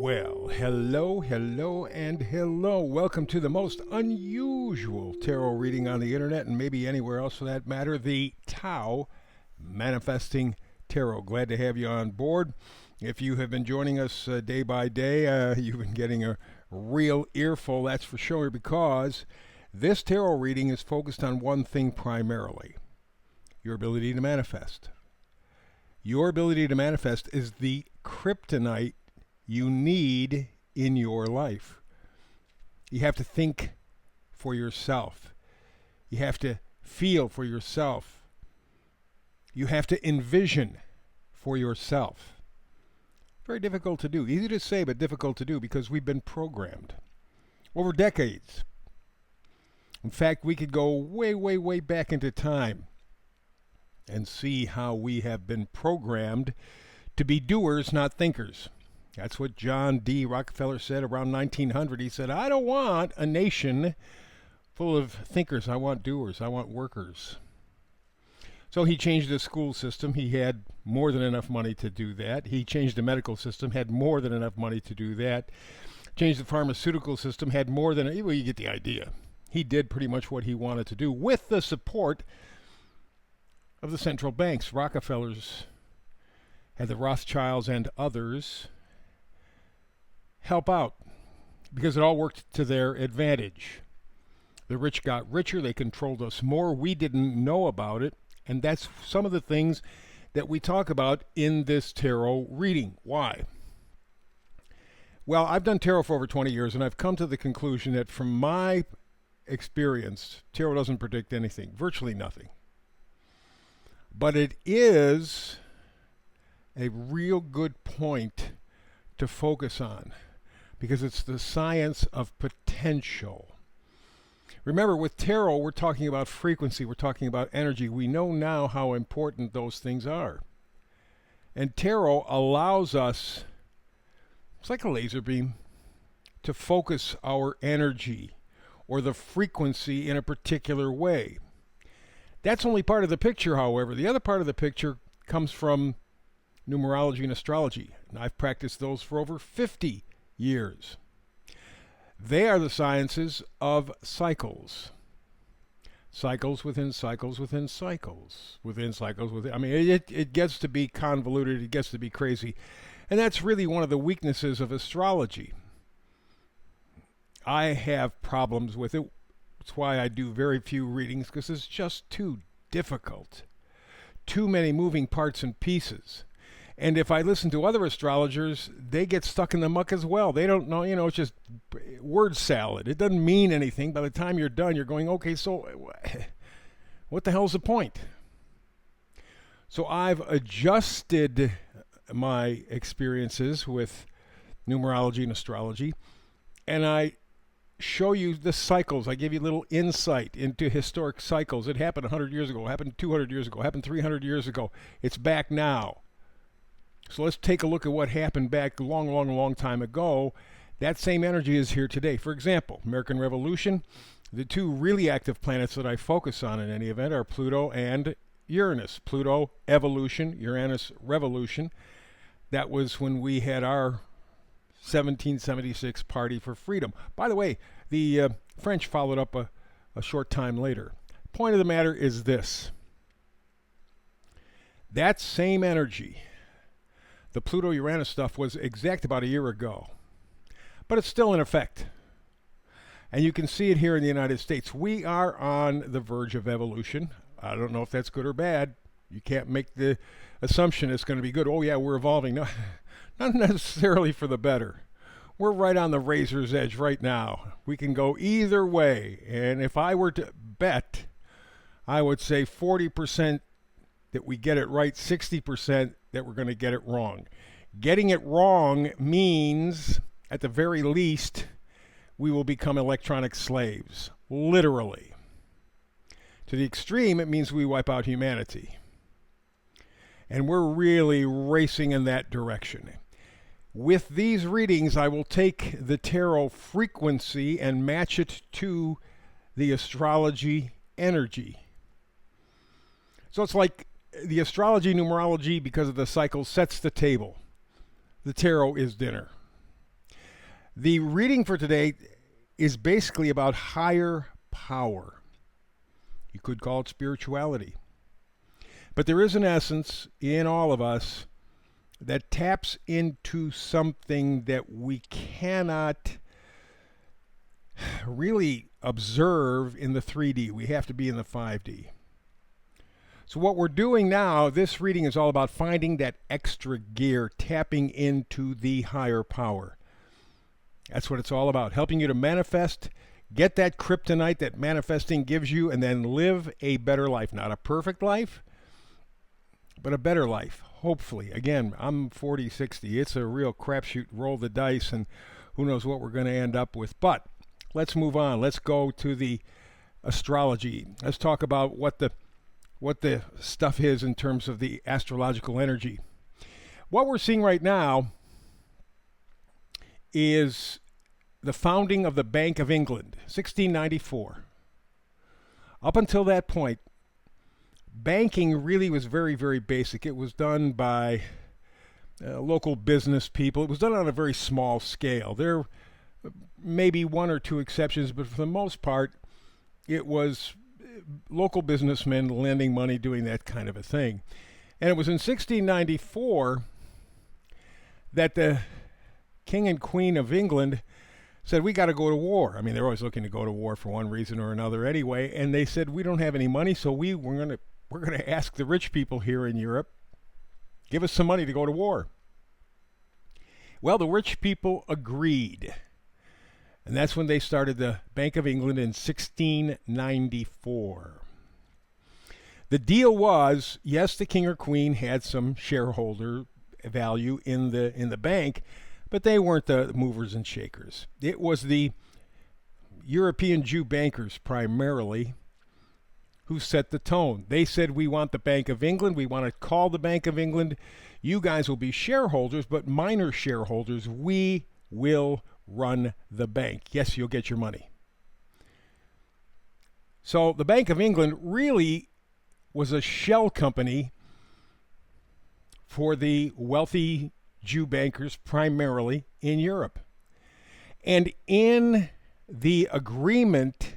Well, hello, hello, and hello. Welcome to the most unusual tarot reading on the internet and maybe anywhere else for that matter, the Tao Manifesting Tarot. Glad to have you on board. If you have been joining us day by day, you've been getting a real earful, that's for sure, because this tarot reading is focused on one thing primarily: your ability to manifest. Your ability to manifest is the kryptonite you need in your life. You have to think for yourself. You have to feel for yourself. You have to envision for yourself. Very difficult to do. Easy to say, but difficult to do because we've been programmed over decades. In fact, we could go way, way, way back into time and see how we have been programmed to be doers, not thinkers. That's what John D. Rockefeller said around 1900. He said, I don't want a nation full of thinkers. I want doers. I want workers. So he changed the school system. He had more than enough money to do that. He changed the medical system, had more than enough money to do that. Changed the pharmaceutical system, had more than, well, you get the idea. He did pretty much what he wanted to do with the support of the central banks. Rockefellers had the Rothschilds and others help out because it all worked to their advantage. The rich got richer. They controlled us more. We didn't know about it. And that's some of the things that we talk about in this tarot reading. Why? Well, I've done tarot for over 20 years, and I've come to the conclusion that from my experience, tarot doesn't predict anything, virtually nothing. But it is a real good point to focus on because it's the science of potential. Remember, with tarot, we're talking about frequency, we're talking about energy. We know now how important those things are. And tarot allows us, it's like a laser beam, to focus our energy or the frequency in a particular way. That's only part of the picture, however. The other part of the picture comes from numerology and astrology. And I've practiced those for over 50 years. They are the sciences of cycles. Cycles within cycles within cycles. Within cycles within. I mean, it gets to be convoluted. It gets to be crazy. And that's really one of the weaknesses of astrology. I have problems with it. That's why I do very few readings, because it's just too difficult. Too many moving parts and pieces. And if I listen to other astrologers, they get stuck in the muck as well. They don't know, it's just word salad. It doesn't mean anything. By the time you're done, you're going, okay, so what the hell's the point? So I've adjusted my experiences with numerology and astrology, and I show you the cycles. I give you a little insight into historic cycles. It happened 100 years ago, it happened 200 years ago, it happened 300 years ago. It's back now. So let's take a look at what happened back a long, long, long time ago. That same energy is here today. For example, American Revolution, the two really active planets that I focus on in any event are Pluto and Uranus. Pluto, evolution, Uranus, revolution. That was when we had our 1776 Party for Freedom. By the way, the French followed up a short time later. Point of the matter is this. That same energy, the Pluto-Uranus stuff, was exact about a year ago. But it's still in effect. And you can see it here in the United States. We are on the verge of evolution. I don't know if that's good or bad. You can't make the assumption it's going to be good. Oh, yeah, we're evolving. No, not necessarily for the better. We're right on the razor's edge right now. We can go either way. And if I were to bet, I would say 40% that we get it right, 60% that we're going to get it wrong. Getting it wrong means, at the very least, we will become electronic slaves, literally. To the extreme, it means we wipe out humanity. And we're really racing in that direction. With these readings, I will take the tarot frequency and match it to the astrology energy. So it's like the astrology numerology, because of the cycle, sets the table. The tarot is dinner. The reading for today is basically about higher power. You could call it spirituality. But there is an essence in all of us that taps into something that we cannot really observe in the 3D. We have to be in the 5D. So what we're doing now, this reading is all about finding that extra gear, tapping into the higher power. That's what it's all about, helping you to manifest, get that kryptonite that manifesting gives you, and then live a better life. Not a perfect life, but a better life, hopefully. Again, I'm 40, 60. It's a real crapshoot, roll the dice, and who knows what we're going to end up with. But let's move on. Let's go to the astrology. Let's talk about what the stuff is in terms of the astrological energy. What we're seeing right now is the founding of the Bank of England, 1694. Up until that point, banking really was very, very basic. It was done by local business people. It was done on a very small scale. There may be one or two exceptions, but for the most part, it was local businessmen lending money, doing that kind of a thing. And it was in 1694 that the King and Queen of England said, we got to go to war. I mean, they're always looking to go to war for one reason or another anyway. And they said, we don't have any money, so we're going to ask the rich people here in Europe, give us some money to go to war. Well, the rich people agreed. And that's when they started the Bank of England in 1694. The deal was, yes, the king or queen had some shareholder value in the bank, but they weren't the movers and shakers. It was the European Jew bankers primarily who set the tone. They said, we want the Bank of England. We want to call the Bank of England. You guys will be shareholders, but minor shareholders. We will run the bank. Yes, you'll get your money. So the Bank of England really was a shell company for the wealthy Jew bankers, primarily in Europe. And in the agreement,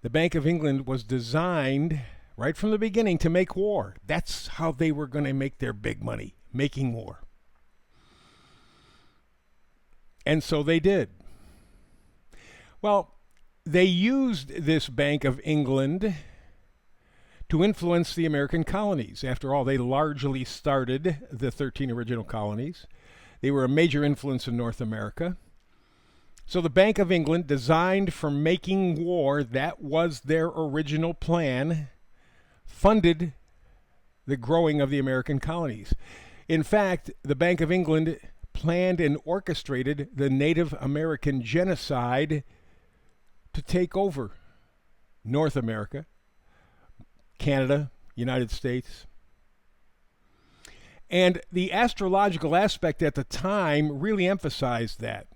the Bank of England was designed right from the beginning to make war. That's how they were going to make their big money, making war. And so they did. Well, they used this Bank of England to influence the American colonies. After all, they largely started the 13 original colonies. They were a major influence in North America. So the Bank of England, designed for making war, that was their original plan, funded the growing of the American colonies. In fact, the Bank of England planned and orchestrated the Native American genocide to take over North America, Canada, United States. And the astrological aspect at the time really emphasized that.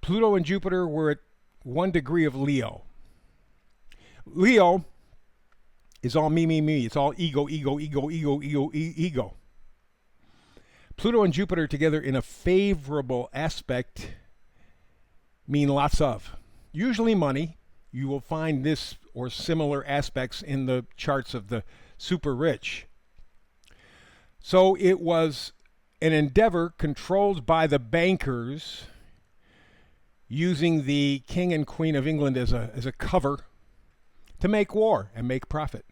Pluto and Jupiter were at 1 degree of Leo. Leo is all me, me, me. It's all ego, ego, ego, ego, ego, ego. Pluto and Jupiter together in a favorable aspect mean lots of. Usually money. You will find this or similar aspects in the charts of the super rich. So it was an endeavor controlled by the bankers, using the King and Queen of England as a cover to make war and make profit.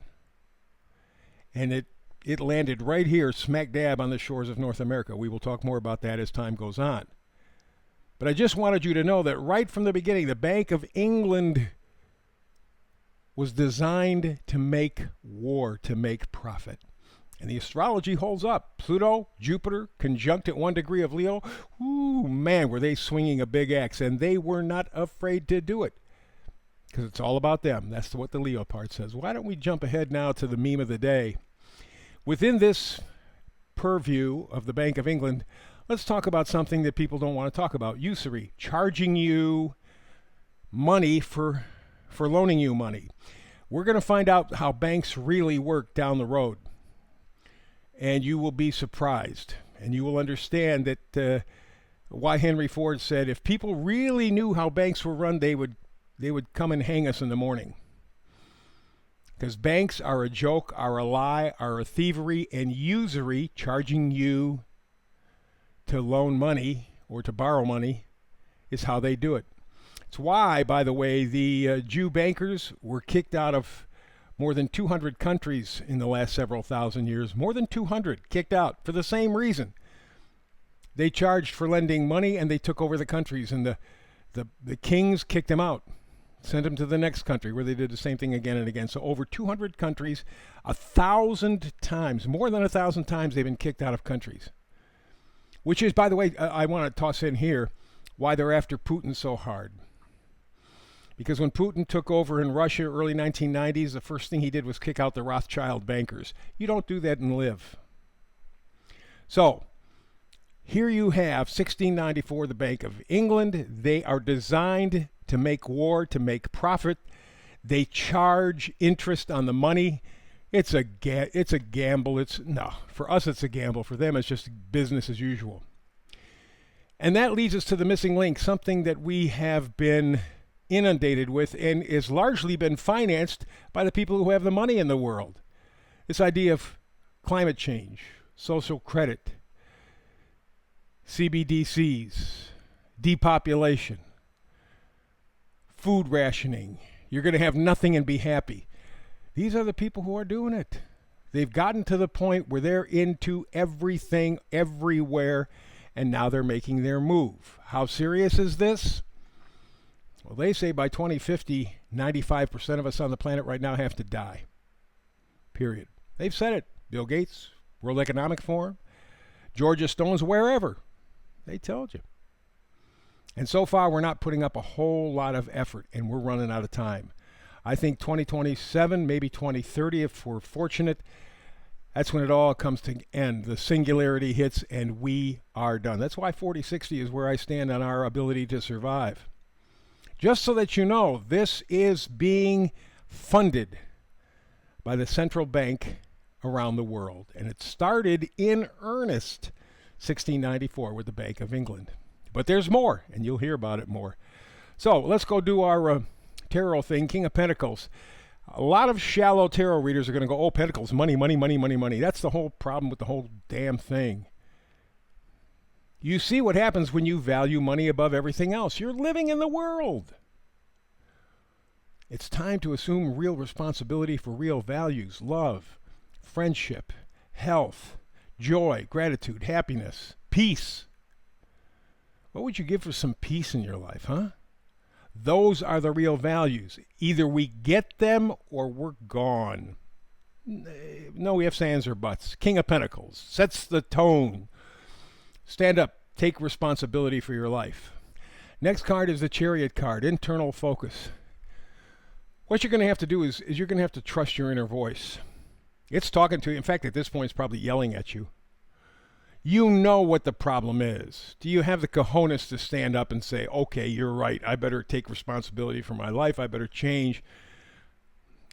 And it landed right here, smack dab on the shores of North America. We will talk more about that as time goes on. But I just wanted you to know that right from the beginning, the Bank of England was designed to make war, to make profit. And the astrology holds up. Pluto, Jupiter, conjunct at 1 degree of Leo. Ooh, man, were they swinging a big axe. And they were not afraid to do it, because it's all about them. That's what the Leo part says. Why don't we jump ahead now to the meme of the day? Within this purview of the Bank of England, let's talk about something that people don't want to talk about. Usury, charging you money for loaning you money. We're going to find out how banks really work down the road. And you will be surprised. And you will understand that why Henry Ford said, if people really knew how banks were run, they would come and hang us in the morning. Because banks are a joke, are a lie, are a thievery and usury, charging you to loan money or to borrow money is how they do it. It's why, by the way, the Jew bankers were kicked out of more than 200 countries in the last several thousand years. More than 200 kicked out for the same reason. They charged for lending money and they took over the countries, and the kings kicked them out. Sent them to the next country where they did the same thing again and again. So over 200 countries, 1,000 times, more than 1,000 times they've been kicked out of countries. Which is, by the way, I want to toss in here why they're after Putin so hard. Because when Putin took over in Russia early 1990s, the first thing he did was kick out the Rothschild bankers. You don't do that and live. So here you have 1694, the Bank of England. They are designed to make war, to make profit. They charge interest on the money. It's a gamble. For us it's a gamble. For them it's just business as usual. And that leads us to the missing link, something that we have been inundated with and is largely been financed by the people who have the money in the world. This idea of climate change, social credit, CBDCs, depopulation, food rationing. You're going to have nothing and be happy. These are the people who are doing it. They've gotten to the point where they're into everything, everywhere, and now they're making their move. How serious is this? Well, they say by 2050, 95% of us on the planet right now have to die. Period. They've said it. Bill Gates, World Economic Forum, Georgia Stones, wherever. They told you. And so far, we're not putting up a whole lot of effort, and we're running out of time. I think 2027, maybe 2030, if we're fortunate, that's when it all comes to an end. The singularity hits, and we are done. That's why 4060 is where I stand on our ability to survive. Just so that you know, this is being funded by the central bank around the world. And it started in earnest 1694 with the Bank of England. But there's more, and you'll hear about it more. So let's go do our tarot thing, King of Pentacles. A lot of shallow tarot readers are going to go, oh, Pentacles, money, money, money, money, money. That's the whole problem with the whole damn thing. You see what happens when you value money above everything else. You're living in the world. It's time to assume real responsibility for real values, love, friendship, health, joy, gratitude, happiness, peace. What would you give for some peace in your life, huh? Those are the real values. Either we get them or we're gone. No ifs, ands, or buts. King of Pentacles sets the tone. Stand up. Take responsibility for your life. Next card is the Chariot card, internal focus. What you're going to have to do is you're going to have to trust your inner voice. It's talking to you. In fact, at this point, it's probably yelling at you. You know what the problem is. Do you have the cojones to stand up and say, okay, you're right. I better take responsibility for my life. I better change.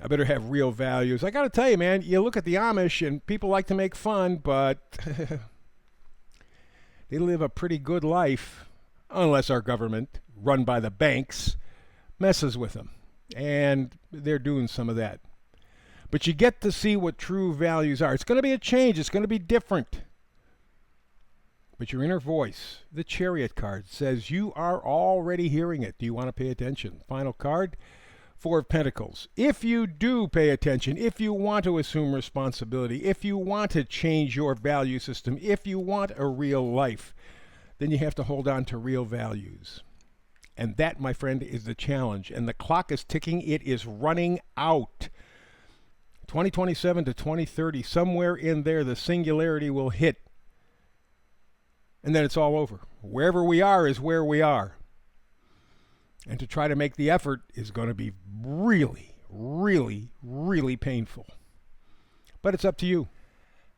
I better have real values. I got to tell you, man, you look at the Amish and people like to make fun, but they live a pretty good life unless our government, run by the banks, messes with them. And they're doing some of that. But you get to see what true values are. It's going to be a change. It's going to be different. But your inner voice, the Chariot card, says you are already hearing it. Do you want to pay attention? Final card, Four of Pentacles. If you do pay attention, if you want to assume responsibility, if you want to change your value system, if you want a real life, then you have to hold on to real values. And that, my friend, is the challenge. And the clock is ticking. It is running out. 2027 to 2030, somewhere in there, the singularity will hit. And then it's all over. Wherever we are is where we are. And to try to make the effort is going to be really, really, really painful. But it's up to you.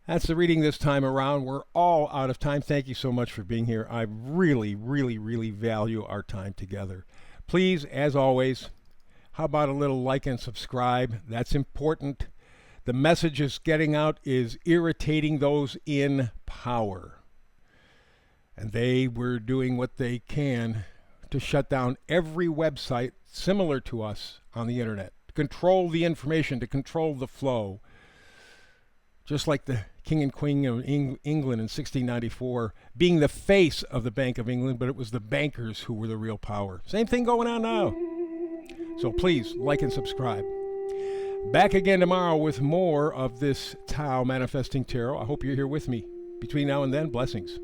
That's the reading this time around. We're all out of time. Thank you so much for being here. I really, really, really value our time together. Please, as always, how about a little like and subscribe? That's important. The message is getting out is irritating those in power. And they were doing what they can to shut down every website similar to us on the internet, to control the information, to control the flow. Just like the King and Queen of England in 1694 being the face of the Bank of England, but it was the bankers who were the real power. Same thing going on now. So please like and subscribe. Back again tomorrow with more of this Tao Manifesting Tarot. I hope you're here with me. Between now and then, blessings.